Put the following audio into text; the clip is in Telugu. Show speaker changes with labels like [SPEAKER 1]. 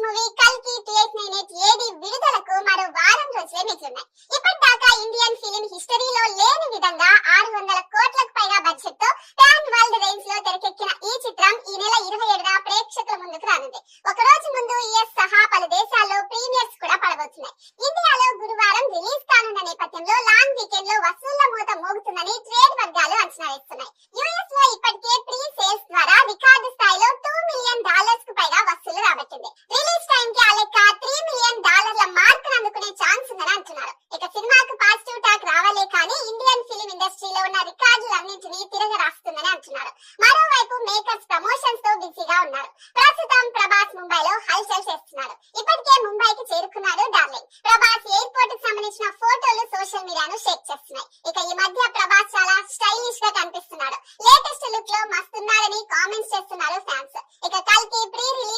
[SPEAKER 1] మూవీ కల్కి 2898 ఏడి విడుదలకు మరో వారం రోజులే మిగిలిన్నాయి. ఇప్పటిదాకా ఇండియన్ ఫిలిం హిస్టరీలో లేని విధంగా 600 కోట్లకు పైగా బడ్జెట్ తో పాన్ వరల్డ్ రేంజ్ లో తెరకెక్కిన ఈ చిత్రం ఈ నెల 27న ప్రేక్షకుల ముందుకు రానుంది. ఒక రోజు ముందు యుఎస్ సహా పలు దేశాల్లో ప్రీమియర్స్ కూడా పడబోతున్నాయి. ఇండియాలో గురువారం రిలీజ్ కానున్న నేపథ్యంలో లాంగ్ వీకెండ్ లో వసూళ్ల మూత మోగుతుందని ట్రేడ్ వర్గాలు అంచనా వేస్తున్నాయి. యుఎస్ లో ఇప్పటికే ప్రీ సేల్స్ ద్వారా రికార్డు స్థాయిలో $2 మిలియన్ కు పైగా వసూలు రాబట్టింది. రిలీజ్ టైం కి ఆ లెక్క $3 మిలియన్ మార్క్ అందుకునే ఛాన్స్ ఉందని అంటున్నారు. ఇక సినిమాకు పాజిటివ్ టాక్ రావాలే కానీ ఇండియన్ ఫిలిం ఇండస్ట్రీలో ఉన్న రికార్డులన్నింటినీ తిరగరాస్తుందని అంటున్నారు. మరోవైపు మేకర్స్ ప్రమోషన్స్ తో బిజీగా ఉన్నారు. ప్రస్తుతం ప్రభాస్ ముంబైలో హల్చల్ చేస్తున్నారు. ఇప్పటికే ముంబైకి చేరుకున్నాడు డార్లింగ్. ప్రభాస్ ఎయిర్పోర్ట్ కు సంబంధించిన ఫోటోలు సోషల్ మీడియాను షేక్ చేస్తున్నాయి. ఇక ఈ మధ్య ప్రభాస్ చాలా స్టైలిష్ గా కనిపిస్తున్నాడు. లేటెస్ట్ లుక్ లో మస్తున్నాడని కామెంట్స్ చేస్తున్నారు ఫ్యాన్స్. ఇక కల్కి ప్రీ రిలీజ్